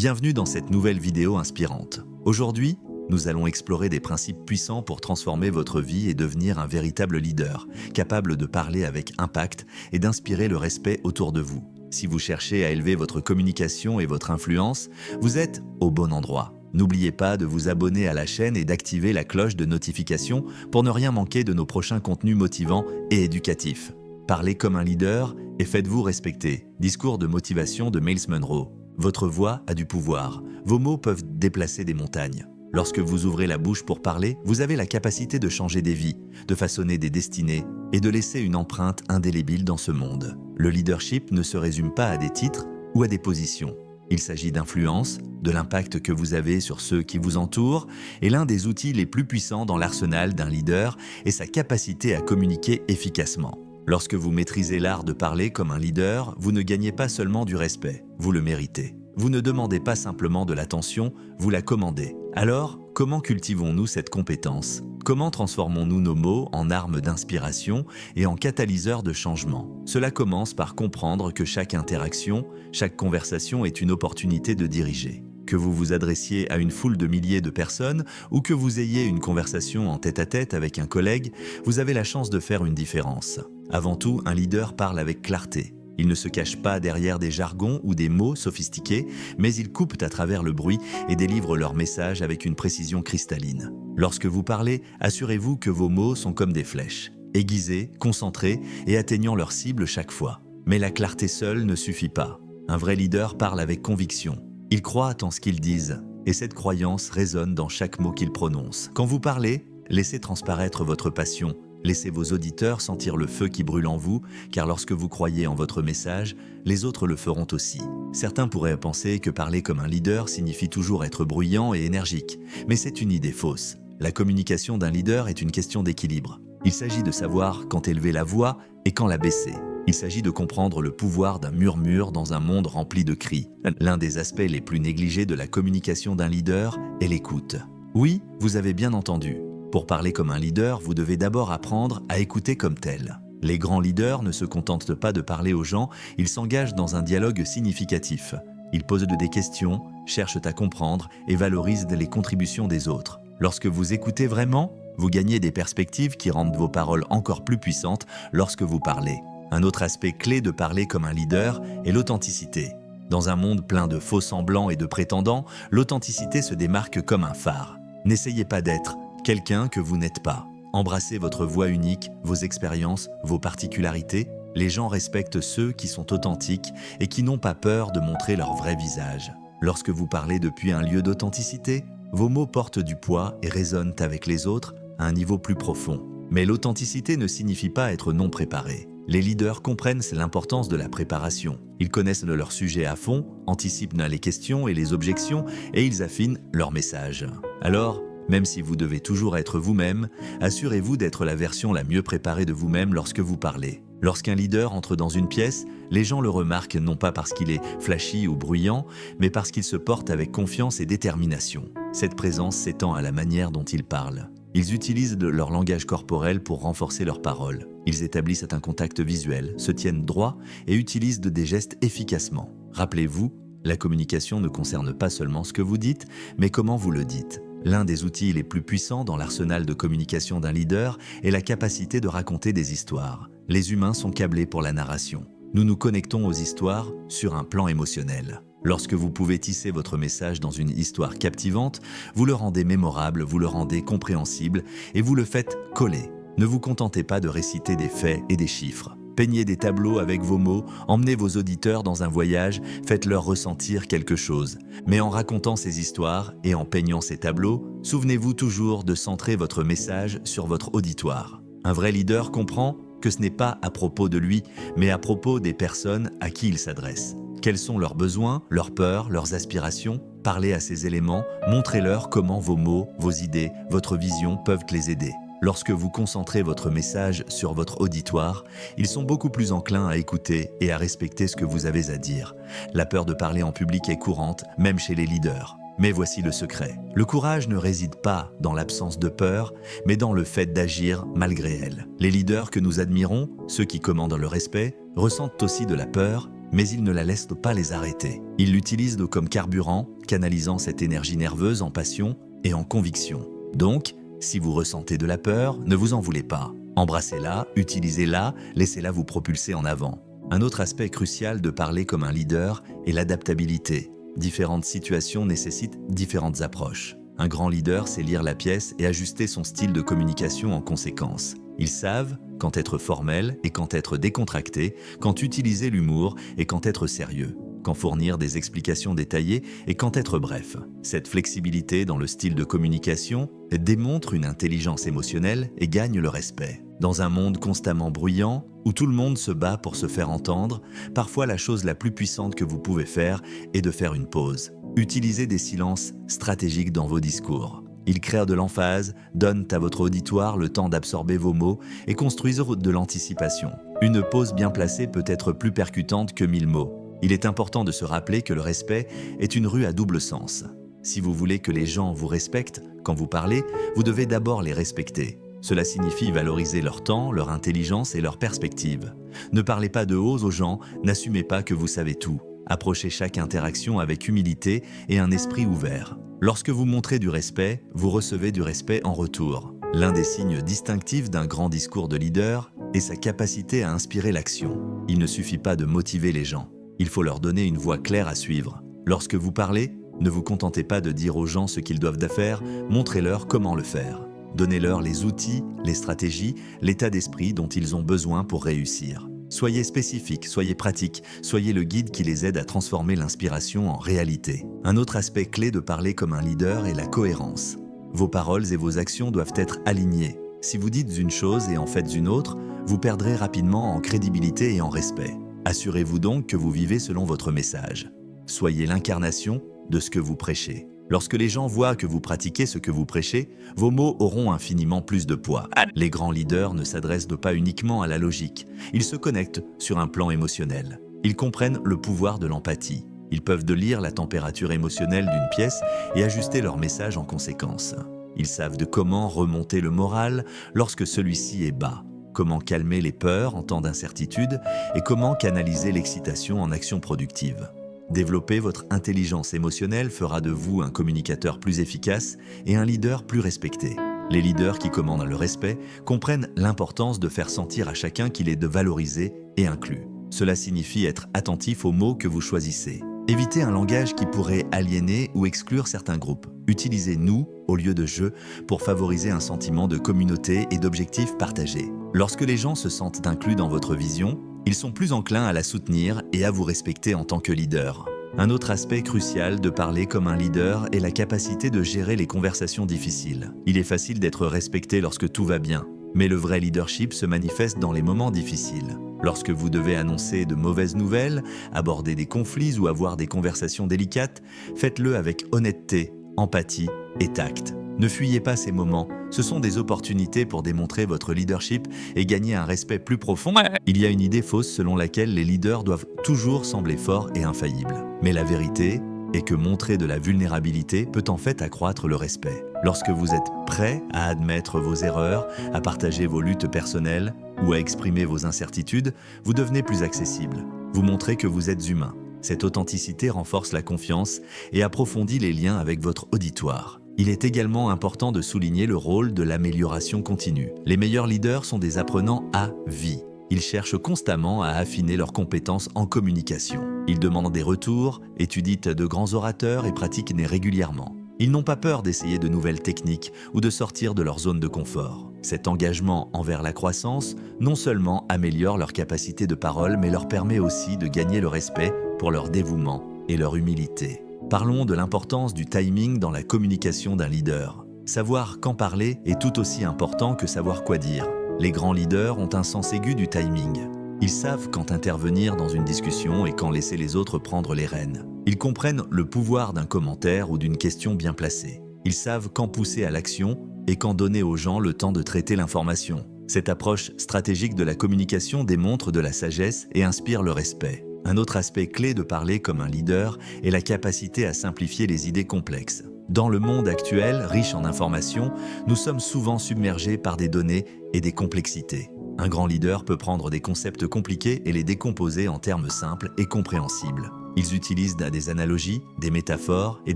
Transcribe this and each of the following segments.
Bienvenue dans cette nouvelle vidéo inspirante. Aujourd'hui, nous allons explorer des principes puissants pour transformer votre vie et devenir un véritable leader, capable de parler avec impact et d'inspirer le respect autour de vous. Si vous cherchez à élever votre communication et votre influence, vous êtes au bon endroit. N'oubliez pas de vous abonner à la chaîne et d'activer la cloche de notification pour ne rien manquer de nos prochains contenus motivants et éducatifs. Parlez comme un leader et faites-vous respecter. Discours de motivation de Miles Monroe. Votre voix a du pouvoir. Vos mots peuvent déplacer des montagnes. Lorsque vous ouvrez la bouche pour parler, vous avez la capacité de changer des vies, de façonner des destinées et de laisser une empreinte indélébile dans ce monde. Le leadership ne se résume pas à des titres ou à des positions. Il s'agit d'influence, de l'impact que vous avez sur ceux qui vous entourent, et l'un des outils les plus puissants dans l'arsenal d'un leader est sa capacité à communiquer efficacement. Lorsque vous maîtrisez l'art de parler comme un leader, vous ne gagnez pas seulement du respect, vous le méritez. Vous ne demandez pas simplement de l'attention, vous la commandez. Alors, comment cultivons-nous cette compétence? Comment transformons-nous nos mots en armes d'inspiration et en catalyseurs de changement? Cela commence par comprendre que chaque interaction, chaque conversation est une opportunité de diriger. Que vous vous adressiez à une foule de milliers de personnes ou que vous ayez une conversation en tête-à-tête avec un collègue, vous avez la chance de faire une différence. Avant tout, un leader parle avec clarté. Il ne se cache pas derrière des jargons ou des mots sophistiqués, mais ils coupent à travers le bruit et délivrent leur message avec une précision cristalline. Lorsque vous parlez, assurez-vous que vos mots sont comme des flèches, aiguisés, concentrés et atteignant leur cible chaque fois. Mais la clarté seule ne suffit pas. Un vrai leader parle avec conviction. Ils croient en ce qu'ils disent, et cette croyance résonne dans chaque mot qu'ils prononcent. Quand vous parlez, laissez transparaître votre passion. Laissez vos auditeurs sentir le feu qui brûle en vous, car lorsque vous croyez en votre message, les autres le feront aussi. Certains pourraient penser que parler comme un leader signifie toujours être bruyant et énergique, mais c'est une idée fausse. La communication d'un leader est une question d'équilibre. Il s'agit de savoir quand élever la voix et quand la baisser. Il s'agit de comprendre le pouvoir d'un murmure dans un monde rempli de cris. L'un des aspects les plus négligés de la communication d'un leader est l'écoute. Oui, vous avez bien entendu. Pour parler comme un leader, vous devez d'abord apprendre à écouter comme tel. Les grands leaders ne se contentent pas de parler aux gens, ils s'engagent dans un dialogue significatif. Ils posent des questions, cherchent à comprendre et valorisent les contributions des autres. Lorsque vous écoutez vraiment, vous gagnez des perspectives qui rendent vos paroles encore plus puissantes lorsque vous parlez. Un autre aspect clé de parler comme un leader est l'authenticité. Dans un monde plein de faux semblants et de prétendants, l'authenticité se démarque comme un phare. N'essayez pas d'être quelqu'un que vous n'êtes pas. Embrassez votre voix unique, vos expériences, vos particularités. Les gens respectent ceux qui sont authentiques et qui n'ont pas peur de montrer leur vrai visage. Lorsque vous parlez depuis un lieu d'authenticité, vos mots portent du poids et résonnent avec les autres à un niveau plus profond. Mais l'authenticité ne signifie pas être non préparé. Les leaders comprennent l'importance de la préparation. Ils connaissent leur sujet à fond, anticipent les questions et les objections et ils affinent leur message. Alors, même si vous devez toujours être vous-même, assurez-vous d'être la version la mieux préparée de vous-même lorsque vous parlez. Lorsqu'un leader entre dans une pièce, les gens le remarquent non pas parce qu'il est flashy ou bruyant, mais parce qu'il se porte avec confiance et détermination. Cette présence s'étend à la manière dont il parle. Ils utilisent leur langage corporel pour renforcer leurs paroles. Ils établissent un contact visuel, se tiennent droit et utilisent des gestes efficacement. Rappelez-vous, la communication ne concerne pas seulement ce que vous dites, mais comment vous le dites. L'un des outils les plus puissants dans l'arsenal de communication d'un leader est la capacité de raconter des histoires. Les humains sont câblés pour la narration. Nous nous connectons aux histoires sur un plan émotionnel. Lorsque vous pouvez tisser votre message dans une histoire captivante, vous le rendez mémorable, vous le rendez compréhensible et vous le faites coller. Ne vous contentez pas de réciter des faits et des chiffres. Peignez des tableaux avec vos mots, emmenez vos auditeurs dans un voyage, faites-leur ressentir quelque chose. Mais en racontant ces histoires et en peignant ces tableaux, souvenez-vous toujours de centrer votre message sur votre auditoire. Un vrai leader comprend que ce n'est pas à propos de lui, mais à propos des personnes à qui il s'adresse. Quels sont leurs besoins, leurs peurs, leurs aspirations? Parlez à ces éléments, montrez-leur comment vos mots, vos idées, votre vision peuvent les aider. Lorsque vous concentrez votre message sur votre auditoire, ils sont beaucoup plus enclins à écouter et à respecter ce que vous avez à dire. La peur de parler en public est courante, même chez les leaders. Mais voici le secret. Le courage ne réside pas dans l'absence de peur, mais dans le fait d'agir malgré elle. Les leaders que nous admirons, ceux qui commandent le respect, ressentent aussi de la peur, mais il ne la laisse pas les arrêter. Il l'utilise comme carburant, canalisant cette énergie nerveuse en passion et en conviction. Donc, si vous ressentez de la peur, ne vous en voulez pas. Embrassez-la, utilisez-la, laissez-la vous propulser en avant. Un autre aspect crucial de parler comme un leader est l'adaptabilité. Différentes situations nécessitent différentes approches. Un grand leader sait lire la pièce et ajuster son style de communication en conséquence. Ils savent quand être formel et quand être décontracté, quand utiliser l'humour et quand être sérieux, quand fournir des explications détaillées et quand être bref. Cette flexibilité dans le style de communication démontre une intelligence émotionnelle et gagne le respect. Dans un monde constamment bruyant, où tout le monde se bat pour se faire entendre, parfois la chose la plus puissante que vous pouvez faire est de faire une pause. Utilisez des silences stratégiques dans vos discours. Ils créent de l'emphase, donnent à votre auditoire le temps d'absorber vos mots et construisent de l'anticipation. Une pause bien placée peut être plus percutante que 1000 mots. Il est important de se rappeler que le respect est une rue à double sens. Si vous voulez que les gens vous respectent, quand vous parlez, vous devez d'abord les respecter. Cela signifie valoriser leur temps, leur intelligence et leur perspective. Ne parlez pas de haut aux gens, n'assumez pas que vous savez tout. Approchez chaque interaction avec humilité et un esprit ouvert. Lorsque vous montrez du respect, vous recevez du respect en retour. L'un des signes distinctifs d'un grand discours de leader est sa capacité à inspirer l'action. Il ne suffit pas de motiver les gens. Il faut leur donner une voie claire à suivre. Lorsque vous parlez, ne vous contentez pas de dire aux gens ce qu'ils doivent faire, montrez-leur comment le faire. Donnez-leur les outils, les stratégies, l'état d'esprit dont ils ont besoin pour réussir. Soyez spécifique, soyez pratique, soyez le guide qui les aide à transformer l'inspiration en réalité. Un autre aspect clé de parler comme un leader est la cohérence. Vos paroles et vos actions doivent être alignées. Si vous dites une chose et en faites une autre, vous perdrez rapidement en crédibilité et en respect. Assurez-vous donc que vous vivez selon votre message. Soyez l'incarnation de ce que vous prêchez. Lorsque les gens voient que vous pratiquez ce que vous prêchez, vos mots auront infiniment plus de poids. Les grands leaders ne s'adressent pas uniquement à la logique, ils se connectent sur un plan émotionnel. Ils comprennent le pouvoir de l'empathie. Ils peuvent lire la température émotionnelle d'une pièce et ajuster leur message en conséquence. Ils savent de comment remonter le moral lorsque celui-ci est bas, comment calmer les peurs en temps d'incertitude et comment canaliser l'excitation en action productive. Développer votre intelligence émotionnelle fera de vous un communicateur plus efficace et un leader plus respecté. Les leaders qui commandent le respect comprennent l'importance de faire sentir à chacun qu'il est valorisé et inclus. Cela signifie être attentif aux mots que vous choisissez. Évitez un langage qui pourrait aliéner ou exclure certains groupes. Utilisez « nous » au lieu de « je » pour favoriser un sentiment de communauté et d'objectifs partagés. Lorsque les gens se sentent inclus dans votre vision, ils sont plus enclins à la soutenir et à vous respecter en tant que leader. Un autre aspect crucial de parler comme un leader est la capacité de gérer les conversations difficiles. Il est facile d'être respecté lorsque tout va bien, mais le vrai leadership se manifeste dans les moments difficiles. Lorsque vous devez annoncer de mauvaises nouvelles, aborder des conflits ou avoir des conversations délicates, faites-le avec honnêteté, empathie et tact. Ne fuyez pas ces moments, ce sont des opportunités pour démontrer votre leadership et gagner un respect plus profond. Il y a une idée fausse selon laquelle les leaders doivent toujours sembler forts et infaillibles. Mais la vérité est que montrer de la vulnérabilité peut en fait accroître le respect. Lorsque vous êtes prêt à admettre vos erreurs, à partager vos luttes personnelles ou à exprimer vos incertitudes, vous devenez plus accessible. Vous montrez que vous êtes humain. Cette authenticité renforce la confiance et approfondit les liens avec votre auditoire. Il est également important de souligner le rôle de l'amélioration continue. Les meilleurs leaders sont des apprenants à vie. Ils cherchent constamment à affiner leurs compétences en communication. Ils demandent des retours, étudient de grands orateurs et pratiquent régulièrement. Ils n'ont pas peur d'essayer de nouvelles techniques ou de sortir de leur zone de confort. Cet engagement envers la croissance non seulement améliore leur capacité de parole, mais leur permet aussi de gagner le respect pour leur dévouement et leur humilité. Parlons de l'importance du timing dans la communication d'un leader. Savoir quand parler est tout aussi important que savoir quoi dire. Les grands leaders ont un sens aigu du timing. Ils savent quand intervenir dans une discussion et quand laisser les autres prendre les rênes. Ils comprennent le pouvoir d'un commentaire ou d'une question bien placée. Ils savent quand pousser à l'action et quand donner aux gens le temps de traiter l'information. Cette approche stratégique de la communication démontre de la sagesse et inspire le respect. Un autre aspect clé de parler comme un leader est la capacité à simplifier les idées complexes. Dans le monde actuel, riche en informations, nous sommes souvent submergés par des données et des complexités. Un grand leader peut prendre des concepts compliqués et les décomposer en termes simples et compréhensibles. Ils utilisent des analogies, des métaphores et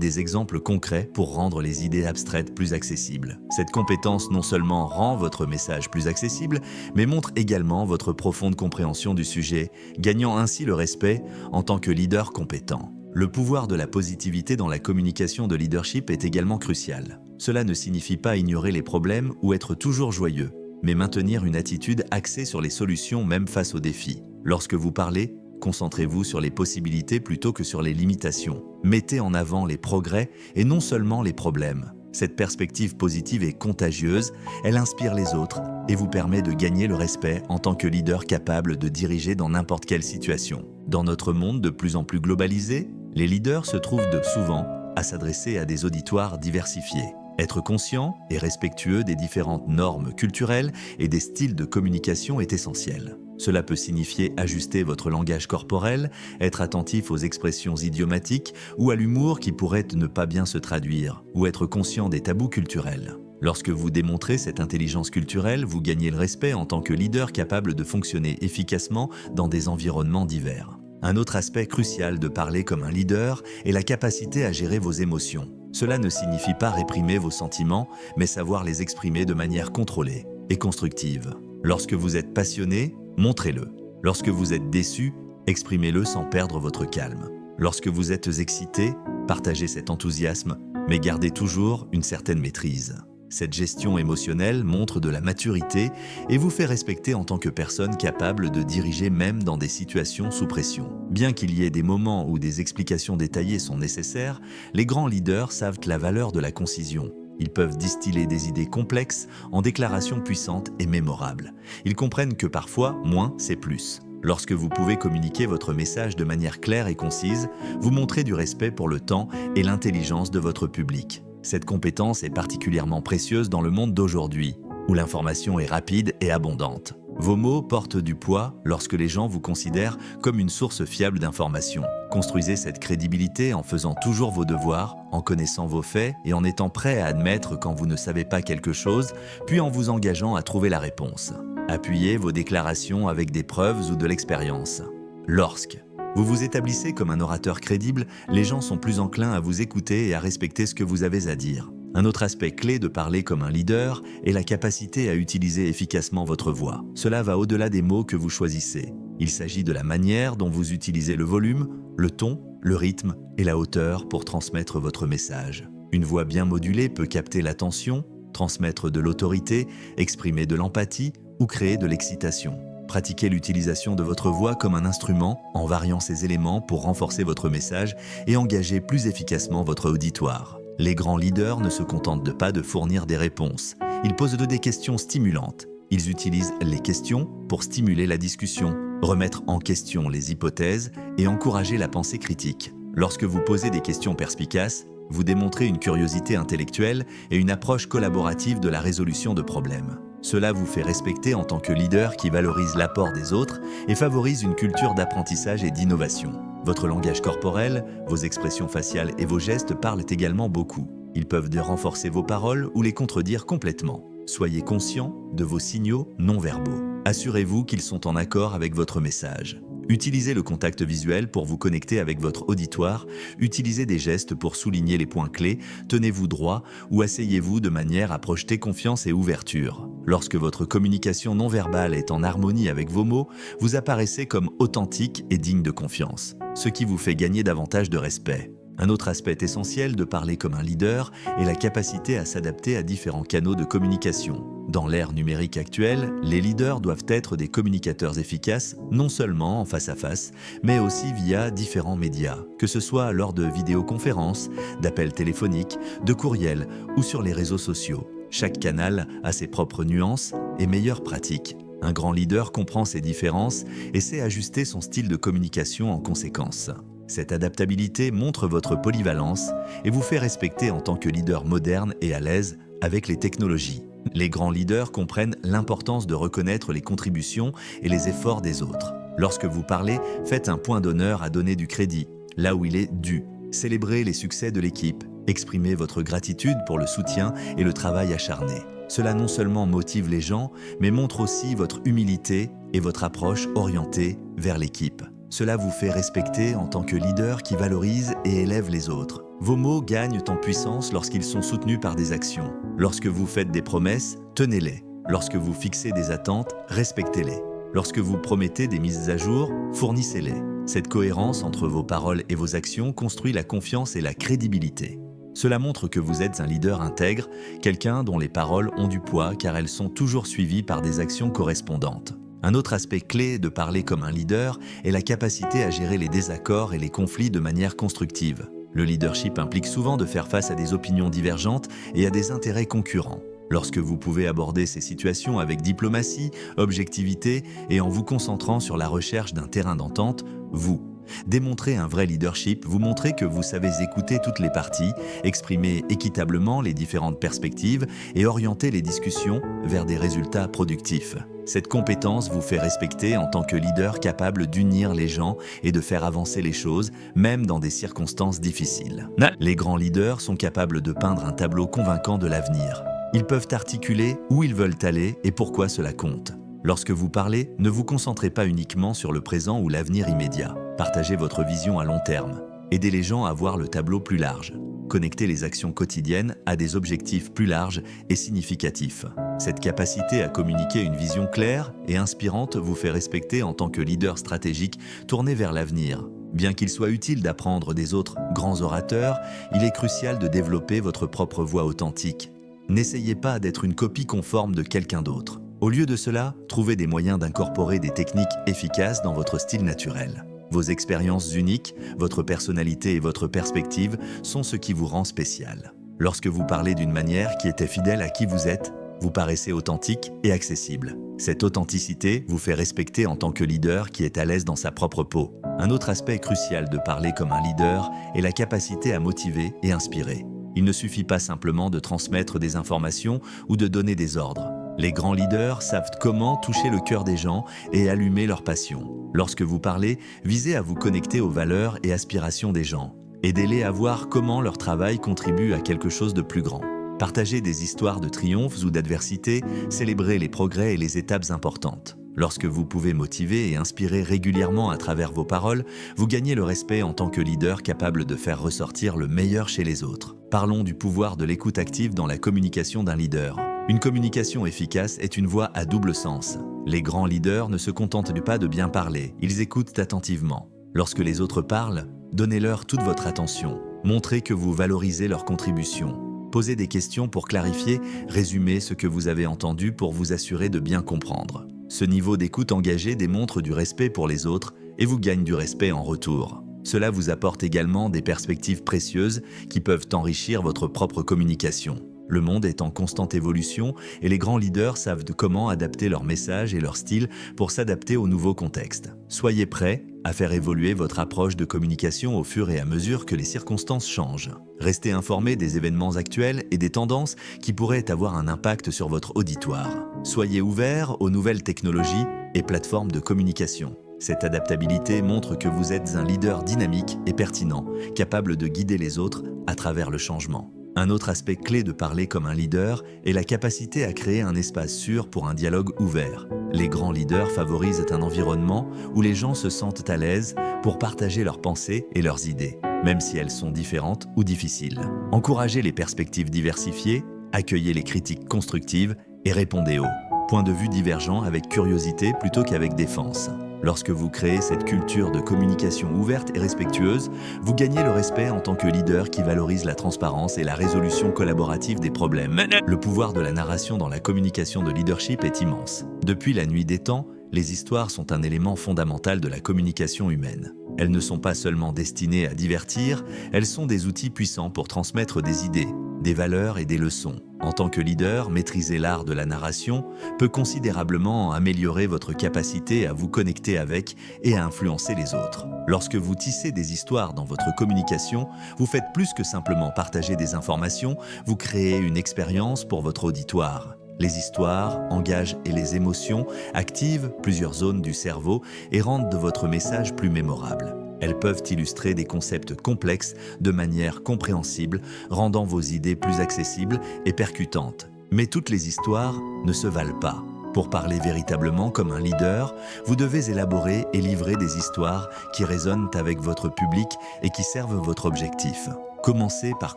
des exemples concrets pour rendre les idées abstraites plus accessibles. Cette compétence non seulement rend votre message plus accessible, mais montre également votre profonde compréhension du sujet, gagnant ainsi le respect en tant que leader compétent. Le pouvoir de la positivité dans la communication de leadership est également crucial. Cela ne signifie pas ignorer les problèmes ou être toujours joyeux, mais maintenir une attitude axée sur les solutions même face aux défis. Lorsque vous parlez, concentrez-vous sur les possibilités plutôt que sur les limitations. Mettez en avant les progrès et non seulement les problèmes. Cette perspective positive est contagieuse, elle inspire les autres et vous permet de gagner le respect en tant que leader capable de diriger dans n'importe quelle situation. Dans notre monde de plus en plus globalisé, les leaders se trouvent souvent à s'adresser à des auditoires diversifiés. Être conscient et respectueux des différentes normes culturelles et des styles de communication est essentiel. Cela peut signifier ajuster votre langage corporel, être attentif aux expressions idiomatiques ou à l'humour qui pourrait ne pas bien se traduire, ou être conscient des tabous culturels. Lorsque vous démontrez cette intelligence culturelle, vous gagnez le respect en tant que leader capable de fonctionner efficacement dans des environnements divers. Un autre aspect crucial de parler comme un leader est la capacité à gérer vos émotions. Cela ne signifie pas réprimer vos sentiments, mais savoir les exprimer de manière contrôlée et constructive. Lorsque vous êtes passionné, montrez-le. Lorsque vous êtes déçu, exprimez-le sans perdre votre calme. Lorsque vous êtes excité, partagez cet enthousiasme, mais gardez toujours une certaine maîtrise. Cette gestion émotionnelle montre de la maturité et vous fait respecter en tant que personne capable de diriger même dans des situations sous pression. Bien qu'il y ait des moments où des explications détaillées sont nécessaires, les grands leaders savent la valeur de la concision. Ils peuvent distiller des idées complexes en déclarations puissantes et mémorables. Ils comprennent que parfois, moins, c'est plus. Lorsque vous pouvez communiquer votre message de manière claire et concise, vous montrez du respect pour le temps et l'intelligence de votre public. Cette compétence est particulièrement précieuse dans le monde d'aujourd'hui, où l'information est rapide et abondante. Vos mots portent du poids lorsque les gens vous considèrent comme une source fiable d'informations. Construisez cette crédibilité en faisant toujours vos devoirs, en connaissant vos faits et en étant prêt à admettre quand vous ne savez pas quelque chose, puis en vous engageant à trouver la réponse. Appuyez vos déclarations avec des preuves ou de l'expérience. Lorsque vous vous établissez comme un orateur crédible, les gens sont plus enclins à vous écouter et à respecter ce que vous avez à dire. Un autre aspect clé de parler comme un leader est la capacité à utiliser efficacement votre voix. Cela va au-delà des mots que vous choisissez. Il s'agit de la manière dont vous utilisez le volume, le ton, le rythme et la hauteur pour transmettre votre message. Une voix bien modulée peut capter l'attention, transmettre de l'autorité, exprimer de l'empathie ou créer de l'excitation. Pratiquez l'utilisation de votre voix comme un instrument en variant ces éléments pour renforcer votre message et engager plus efficacement votre auditoire. Les grands leaders ne se contentent pas de fournir des réponses. Ils posent des questions stimulantes. Ils utilisent les questions pour stimuler la discussion, remettre en question les hypothèses et encourager la pensée critique. Lorsque vous posez des questions perspicaces, vous démontrez une curiosité intellectuelle et une approche collaborative de la résolution de problèmes. Cela vous fait respecter en tant que leader qui valorise l'apport des autres et favorise une culture d'apprentissage et d'innovation. Votre langage corporel, vos expressions faciales et vos gestes parlent également beaucoup. Ils peuvent renforcer vos paroles ou les contredire complètement. Soyez conscient de vos signaux non verbaux. Assurez-vous qu'ils sont en accord avec votre message. Utilisez le contact visuel pour vous connecter avec votre auditoire, utilisez des gestes pour souligner les points clés, tenez-vous droit ou asseyez-vous de manière à projeter confiance et ouverture. Lorsque votre communication non verbale est en harmonie avec vos mots, vous apparaissez comme authentique et digne de confiance, ce qui vous fait gagner davantage de respect. Un autre aspect essentiel de parler comme un leader est la capacité à s'adapter à différents canaux de communication. Dans l'ère numérique actuelle, les leaders doivent être des communicateurs efficaces, non seulement en face à face, mais aussi via différents médias, que ce soit lors de vidéoconférences, d'appels téléphoniques, de courriels ou sur les réseaux sociaux. Chaque canal a ses propres nuances et meilleures pratiques. Un grand leader comprend ces différences et sait ajuster son style de communication en conséquence. Cette adaptabilité montre votre polyvalence et vous fait respecter en tant que leader moderne et à l'aise avec les technologies. Les grands leaders comprennent l'importance de reconnaître les contributions et les efforts des autres. Lorsque vous parlez, faites un point d'honneur à donner du crédit, là où il est dû. Célébrez les succès de l'équipe, exprimez votre gratitude pour le soutien et le travail acharné. Cela non seulement motive les gens, mais montre aussi votre humilité et votre approche orientée vers l'équipe. Cela vous fait respecter en tant que leader qui valorise et élève les autres. Vos mots gagnent en puissance lorsqu'ils sont soutenus par des actions. Lorsque vous faites des promesses, tenez-les. Lorsque vous fixez des attentes, respectez-les. Lorsque vous promettez des mises à jour, fournissez-les. Cette cohérence entre vos paroles et vos actions construit la confiance et la crédibilité. Cela montre que vous êtes un leader intègre, quelqu'un dont les paroles ont du poids car elles sont toujours suivies par des actions correspondantes. Un autre aspect clé de parler comme un leader est la capacité à gérer les désaccords et les conflits de manière constructive. Le leadership implique souvent de faire face à des opinions divergentes et à des intérêts concurrents. Lorsque vous pouvez aborder ces situations avec diplomatie, objectivité et en vous concentrant sur la recherche d'un terrain d'entente, vous démontrez un vrai leadership, vous montrez que vous savez écouter toutes les parties, exprimer équitablement les différentes perspectives et orienter les discussions vers des résultats productifs. Cette compétence vous fait respecter en tant que leader capable d'unir les gens et de faire avancer les choses, même dans des circonstances difficiles. Les grands leaders sont capables de peindre un tableau convaincant de l'avenir. Ils peuvent articuler où ils veulent aller et pourquoi cela compte. Lorsque vous parlez, ne vous concentrez pas uniquement sur le présent ou l'avenir immédiat. Partagez votre vision à long terme. Aidez les gens à voir le tableau plus large. Connectez les actions quotidiennes à des objectifs plus larges et significatifs. Cette capacité à communiquer une vision claire et inspirante vous fait respecter en tant que leader stratégique tourné vers l'avenir. Bien qu'il soit utile d'apprendre des autres grands orateurs, il est crucial de développer votre propre voix authentique. N'essayez pas d'être une copie conforme de quelqu'un d'autre. Au lieu de cela, trouvez des moyens d'incorporer des techniques efficaces dans votre style naturel. Vos expériences uniques, votre personnalité et votre perspective sont ce qui vous rend spécial. Lorsque vous parlez d'une manière qui était fidèle à qui vous êtes, vous paraissez authentique et accessible. Cette authenticité vous fait respecter en tant que leader qui est à l'aise dans sa propre peau. Un autre aspect crucial de parler comme un leader est la capacité à motiver et inspirer. Il ne suffit pas simplement de transmettre des informations ou de donner des ordres. Les grands leaders savent comment toucher le cœur des gens et allumer leur passion. Lorsque vous parlez, visez à vous connecter aux valeurs et aspirations des gens. Aidez-les à voir comment leur travail contribue à quelque chose de plus grand. Partagez des histoires de triomphes ou d'adversité, célébrez les progrès et les étapes importantes. Lorsque vous pouvez motiver et inspirer régulièrement à travers vos paroles, vous gagnez le respect en tant que leader capable de faire ressortir le meilleur chez les autres. Parlons du pouvoir de l'écoute active dans la communication d'un leader. Une communication efficace est une voix à double sens. Les grands leaders ne se contentent pas de bien parler, ils écoutent attentivement. Lorsque les autres parlent, donnez-leur toute votre attention. Montrez que vous valorisez leur contribution. Posez des questions pour clarifier, résumez ce que vous avez entendu pour vous assurer de bien comprendre. Ce niveau d'écoute engagée démontre du respect pour les autres et vous gagne du respect en retour. Cela vous apporte également des perspectives précieuses qui peuvent enrichir votre propre communication. Le monde est en constante évolution et les grands leaders savent comment adapter leur message et leur style pour s'adapter aux nouveaux contextes. Soyez prêts à faire évoluer votre approche de communication au fur et à mesure que les circonstances changent. Restez informés des événements actuels et des tendances qui pourraient avoir un impact sur votre auditoire. Soyez ouverts aux nouvelles technologies et plateformes de communication. Cette adaptabilité montre que vous êtes un leader dynamique et pertinent, capable de guider les autres à travers le changement. Un autre aspect clé de parler comme un leader est la capacité à créer un espace sûr pour un dialogue ouvert. Les grands leaders favorisent un environnement où les gens se sentent à l'aise pour partager leurs pensées et leurs idées, même si elles sont différentes ou difficiles. Encouragez les perspectives diversifiées, accueillez les critiques constructives et répondez aux points de vue divergents avec curiosité plutôt qu'avec défense. Lorsque vous créez cette culture de communication ouverte et respectueuse, vous gagnez le respect en tant que leader qui valorise la transparence et la résolution collaborative des problèmes. Le pouvoir de la narration dans la communication de leadership est immense. Depuis la nuit des temps, les histoires sont un élément fondamental de la communication humaine. Elles ne sont pas seulement destinées à divertir, elles sont des outils puissants pour transmettre des idées, des valeurs et des leçons. En tant que leader, maîtriser l'art de la narration peut considérablement améliorer votre capacité à vous connecter avec et à influencer les autres. Lorsque vous tissez des histoires dans votre communication, vous faites plus que simplement partager des informations, vous créez une expérience pour votre auditoire. Les histoires engagent et les émotions activent plusieurs zones du cerveau et rendent votre message plus mémorable. Elles peuvent illustrer des concepts complexes de manière compréhensible, rendant vos idées plus accessibles et percutantes. Mais toutes les histoires ne se valent pas. Pour parler véritablement comme un leader, vous devez élaborer et livrer des histoires qui résonnent avec votre public et qui servent votre objectif. Commencez par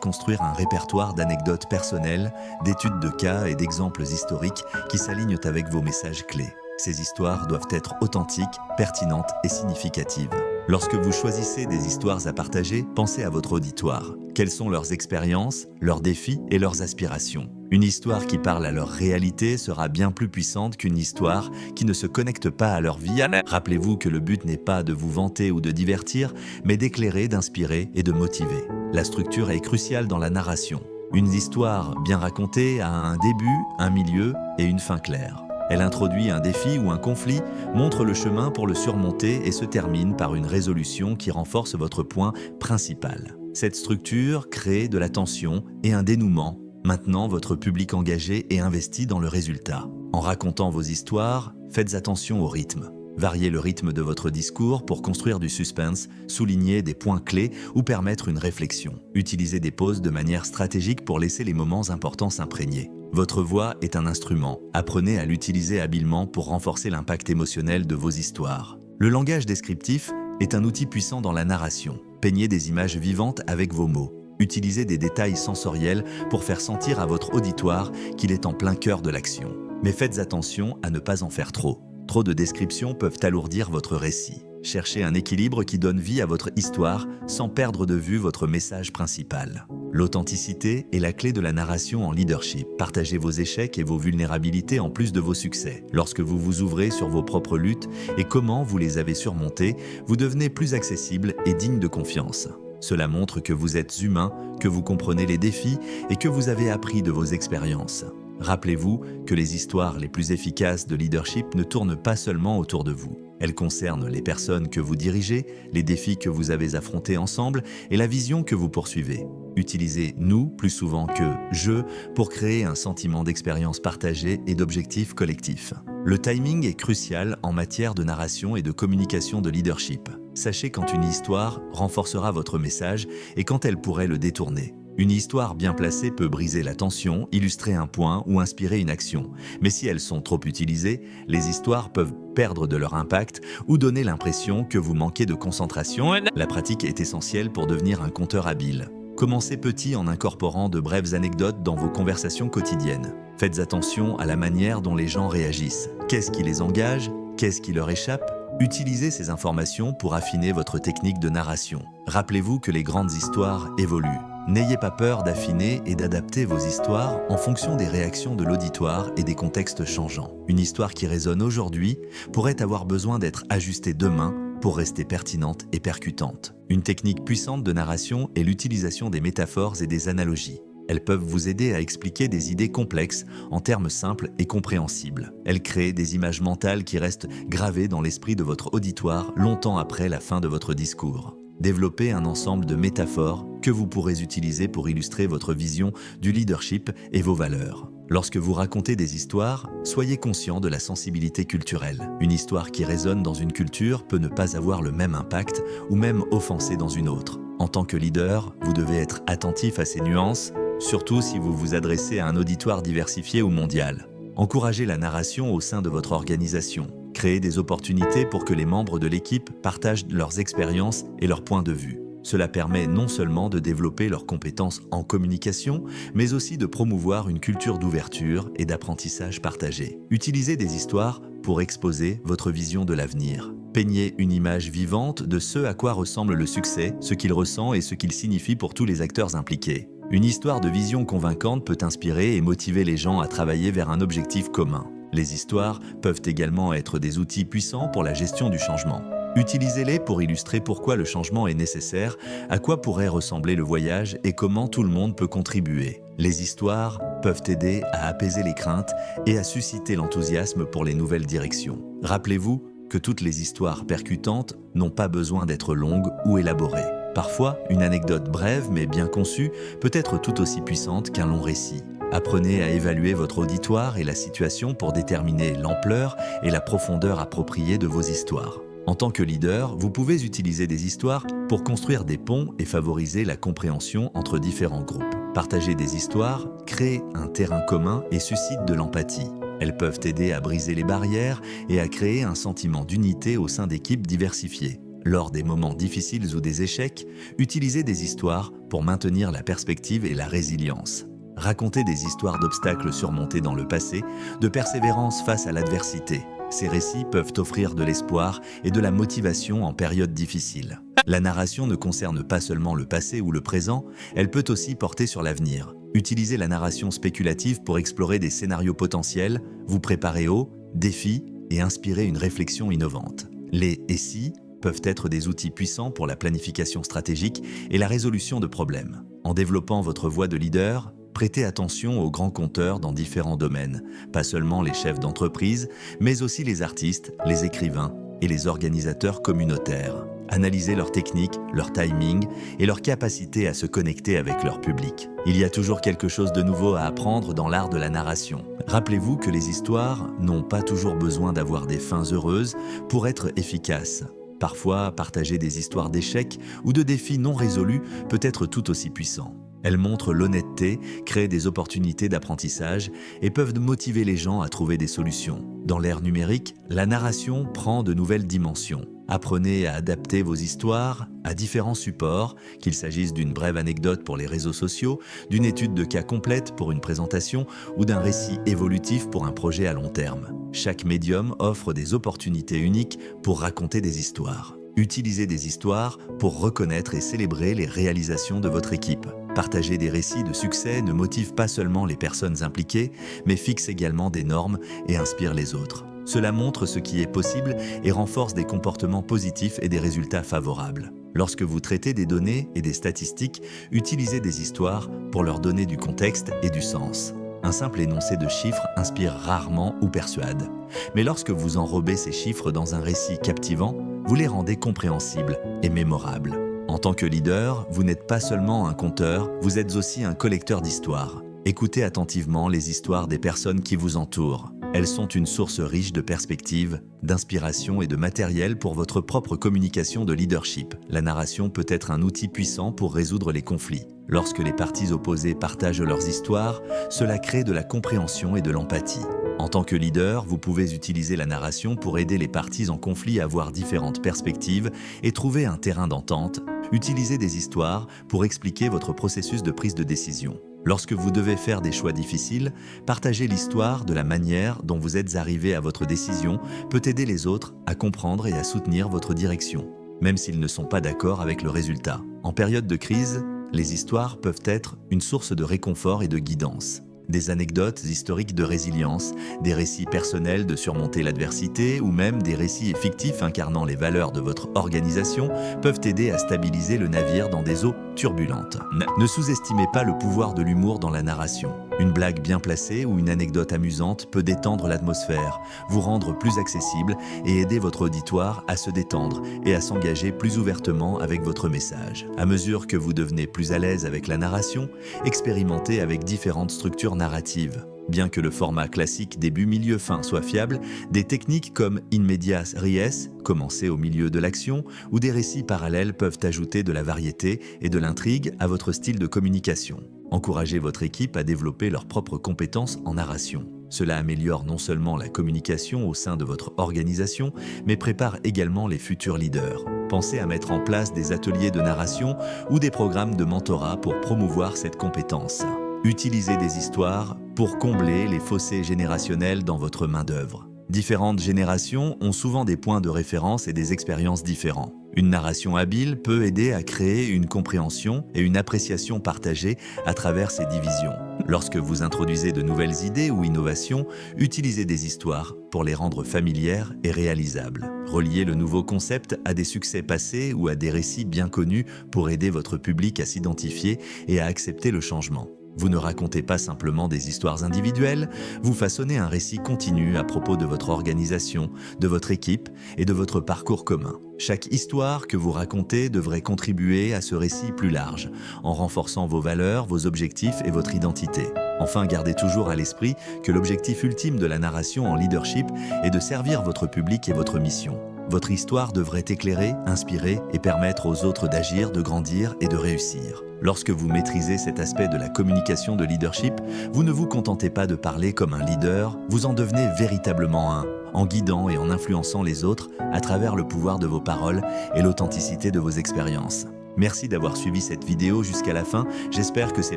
construire un répertoire d'anecdotes personnelles, d'études de cas et d'exemples historiques qui s'alignent avec vos messages clés. Ces histoires doivent être authentiques, pertinentes et significatives. Lorsque vous choisissez des histoires à partager, pensez à votre auditoire. Quelles sont leurs expériences, leurs défis et leurs aspirations? Une histoire qui parle à leur réalité sera bien plus puissante qu'une histoire qui ne se connecte pas à leur vie. Rappelez-vous que le but n'est pas de vous vanter ou de divertir, mais d'éclairer, d'inspirer et de motiver. La structure est cruciale dans la narration. Une histoire bien racontée a un début, un milieu et une fin claire. Elle introduit un défi ou un conflit, montre le chemin pour le surmonter et se termine par une résolution qui renforce votre point principal. Cette structure crée de la tension et un dénouement. Maintenant, votre public engagé et investi dans le résultat. En racontant vos histoires, faites attention au rythme. Variez le rythme de votre discours pour construire du suspense, souligner des points clés ou permettre une réflexion. Utilisez des pauses de manière stratégique pour laisser les moments importants s'imprégner. Votre voix est un instrument. Apprenez à l'utiliser habilement pour renforcer l'impact émotionnel de vos histoires. Le langage descriptif est un outil puissant dans la narration. Peignez des images vivantes avec vos mots. Utilisez des détails sensoriels pour faire sentir à votre auditoire qu'il est en plein cœur de l'action. Mais faites attention à ne pas en faire trop. Trop de descriptions peuvent alourdir votre récit. Cherchez un équilibre qui donne vie à votre histoire sans perdre de vue votre message principal. L'authenticité est la clé de la narration en leadership. Partagez vos échecs et vos vulnérabilités en plus de vos succès. Lorsque vous vous ouvrez sur vos propres luttes et comment vous les avez surmontées, vous devenez plus accessible et digne de confiance. Cela montre que vous êtes humain, que vous comprenez les défis et que vous avez appris de vos expériences. Rappelez-vous que les histoires les plus efficaces de leadership ne tournent pas seulement autour de vous. Elles concernent les personnes que vous dirigez, les défis que vous avez affrontés ensemble et la vision que vous poursuivez. Utilisez « nous » plus souvent que « je » pour créer un sentiment d'expérience partagée et d'objectifs collectifs. Le timing est crucial en matière de narration et de communication de leadership. Sachez quand une histoire renforcera votre message et quand elle pourrait le détourner. Une histoire bien placée peut briser la tension, illustrer un point ou inspirer une action. Mais si elles sont trop utilisées, les histoires peuvent perdre de leur impact ou donner l'impression que vous manquez de concentration. La pratique est essentielle pour devenir un conteur habile. Commencez petit en incorporant de brèves anecdotes dans vos conversations quotidiennes. Faites attention à la manière dont les gens réagissent. Qu'est-ce qui les engage? Qu'est-ce qui leur échappe? Utilisez ces informations pour affiner votre technique de narration. Rappelez-vous que les grandes histoires évoluent. N'ayez pas peur d'affiner et d'adapter vos histoires en fonction des réactions de l'auditoire et des contextes changeants. Une histoire qui résonne aujourd'hui pourrait avoir besoin d'être ajustée demain pour rester pertinente et percutante. Une technique puissante de narration est l'utilisation des métaphores et des analogies. Elles peuvent vous aider à expliquer des idées complexes en termes simples et compréhensibles. Elles créent des images mentales qui restent gravées dans l'esprit de votre auditoire longtemps après la fin de votre discours. Développez un ensemble de métaphores que vous pourrez utiliser pour illustrer votre vision du leadership et vos valeurs. Lorsque vous racontez des histoires, soyez conscient de la sensibilité culturelle. Une histoire qui résonne dans une culture peut ne pas avoir le même impact ou même offenser dans une autre. En tant que leader, vous devez être attentif à ces nuances, surtout si vous vous adressez à un auditoire diversifié ou mondial. Encouragez la narration au sein de votre organisation. Créez des opportunités pour que les membres de l'équipe partagent leurs expériences et leurs points de vue. Cela permet non seulement de développer leurs compétences en communication, mais aussi de promouvoir une culture d'ouverture et d'apprentissage partagé. Utilisez des histoires pour exposer votre vision de l'avenir. Peignez une image vivante de ce à quoi ressemble le succès, ce qu'il ressent et ce qu'il signifie pour tous les acteurs impliqués. Une histoire de vision convaincante peut inspirer et motiver les gens à travailler vers un objectif commun. Les histoires peuvent également être des outils puissants pour la gestion du changement. Utilisez-les pour illustrer pourquoi le changement est nécessaire, à quoi pourrait ressembler le voyage et comment tout le monde peut contribuer. Les histoires peuvent aider à apaiser les craintes et à susciter l'enthousiasme pour les nouvelles directions. Rappelez-vous que toutes les histoires percutantes n'ont pas besoin d'être longues ou élaborées. Parfois, une anecdote brève mais bien conçue peut être tout aussi puissante qu'un long récit. Apprenez à évaluer votre auditoire et la situation pour déterminer l'ampleur et la profondeur appropriée de vos histoires. En tant que leader, vous pouvez utiliser des histoires pour construire des ponts et favoriser la compréhension entre différents groupes. Partager des histoires crée un terrain commun et suscite de l'empathie. Elles peuvent aider à briser les barrières et à créer un sentiment d'unité au sein d'équipes diversifiées. Lors des moments difficiles ou des échecs, utilisez des histoires pour maintenir la perspective et la résilience. Racontez des histoires d'obstacles surmontés dans le passé, de persévérance face à l'adversité. Ces récits peuvent offrir de l'espoir et de la motivation en période difficile. La narration ne concerne pas seulement le passé ou le présent, elle peut aussi porter sur l'avenir. Utilisez la narration spéculative pour explorer des scénarios potentiels, vous préparer aux défis et inspirer une réflexion innovante. Les « et si » peuvent être des outils puissants pour la planification stratégique et la résolution de problèmes. En développant votre voix de leader, prêtez attention aux grands conteurs dans différents domaines, pas seulement les chefs d'entreprise, mais aussi les artistes, les écrivains et les organisateurs communautaires. Analysez leurs techniques, leur timing et leur capacité à se connecter avec leur public. Il y a toujours quelque chose de nouveau à apprendre dans l'art de la narration. Rappelez-vous que les histoires n'ont pas toujours besoin d'avoir des fins heureuses pour être efficaces. Parfois, partager des histoires d'échecs ou de défis non résolus peut être tout aussi puissant. Elles montrent l'honnêteté, créent des opportunités d'apprentissage et peuvent motiver les gens à trouver des solutions. Dans l'ère numérique, la narration prend de nouvelles dimensions. Apprenez à adapter vos histoires à différents supports, qu'il s'agisse d'une brève anecdote pour les réseaux sociaux, d'une étude de cas complète pour une présentation ou d'un récit évolutif pour un projet à long terme. Chaque médium offre des opportunités uniques pour raconter des histoires. Utilisez des histoires pour reconnaître et célébrer les réalisations de votre équipe. Partager des récits de succès ne motive pas seulement les personnes impliquées, mais fixe également des normes et inspire les autres. Cela montre ce qui est possible et renforce des comportements positifs et des résultats favorables. Lorsque vous traitez des données et des statistiques, utilisez des histoires pour leur donner du contexte et du sens. Un simple énoncé de chiffres inspire rarement ou persuade. Mais lorsque vous enrobez ces chiffres dans un récit captivant, vous les rendez compréhensibles et mémorables. En tant que leader, vous n'êtes pas seulement un conteur, vous êtes aussi un collecteur d'histoires. Écoutez attentivement les histoires des personnes qui vous entourent. Elles sont une source riche de perspectives, d'inspiration et de matériel pour votre propre communication de leadership. La narration peut être un outil puissant pour résoudre les conflits. Lorsque les parties opposées partagent leurs histoires, cela crée de la compréhension et de l'empathie. En tant que leader, vous pouvez utiliser la narration pour aider les parties en conflit à voir différentes perspectives et trouver un terrain d'entente. Utilisez des histoires pour expliquer votre processus de prise de décision. Lorsque vous devez faire des choix difficiles, partager l'histoire de la manière dont vous êtes arrivé à votre décision peut aider les autres à comprendre et à soutenir votre direction, même s'ils ne sont pas d'accord avec le résultat. En période de crise, les histoires peuvent être une source de réconfort et de guidance. Des anecdotes historiques de résilience, des récits personnels de surmonter l'adversité ou même des récits fictifs incarnant les valeurs de votre organisation peuvent aider à stabiliser le navire dans des eaux turbulentes. Ne sous-estimez pas le pouvoir de l'humour dans la narration. Une blague bien placée ou une anecdote amusante peut détendre l'atmosphère, vous rendre plus accessible et aider votre auditoire à se détendre et à s'engager plus ouvertement avec votre message. À mesure que vous devenez plus à l'aise avec la narration, expérimentez avec différentes structures narratives. Bien que le format classique début, milieu, fin soit fiable, des techniques comme in medias res, commencer au milieu de l'action, ou des récits parallèles peuvent ajouter de la variété et de l'intrigue à votre style de communication. Encouragez votre équipe à développer leurs propres compétences en narration. Cela améliore non seulement la communication au sein de votre organisation, mais prépare également les futurs leaders. Pensez à mettre en place des ateliers de narration ou des programmes de mentorat pour promouvoir cette compétence. Utilisez des histoires pour combler les fossés générationnels dans votre main-d'œuvre. Différentes générations ont souvent des points de référence et des expériences différents. Une narration habile peut aider à créer une compréhension et une appréciation partagée à travers ces divisions. Lorsque vous introduisez de nouvelles idées ou innovations, utilisez des histoires pour les rendre familières et réalisables. Reliez le nouveau concept à des succès passés ou à des récits bien connus pour aider votre public à s'identifier et à accepter le changement. Vous ne racontez pas simplement des histoires individuelles, vous façonnez un récit continu à propos de votre organisation, de votre équipe et de votre parcours commun. Chaque histoire que vous racontez devrait contribuer à ce récit plus large, en renforçant vos valeurs, vos objectifs et votre identité. Enfin, gardez toujours à l'esprit que l'objectif ultime de la narration en leadership est de servir votre public et votre mission. Votre histoire devrait éclairer, inspirer et permettre aux autres d'agir, de grandir et de réussir. Lorsque vous maîtrisez cet aspect de la communication de leadership, vous ne vous contentez pas de parler comme un leader, vous en devenez véritablement un, en guidant et en influençant les autres à travers le pouvoir de vos paroles et l'authenticité de vos expériences. Merci d'avoir suivi cette vidéo jusqu'à la fin. J'espère que ces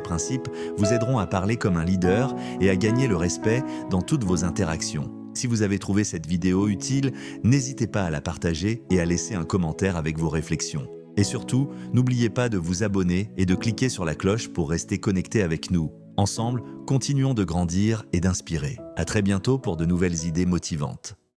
principes vous aideront à parler comme un leader et à gagner le respect dans toutes vos interactions. Si vous avez trouvé cette vidéo utile, n'hésitez pas à la partager et à laisser un commentaire avec vos réflexions. Et surtout, n'oubliez pas de vous abonner et de cliquer sur la cloche pour rester connecté avec nous. Ensemble, continuons de grandir et d'inspirer. À très bientôt pour de nouvelles idées motivantes.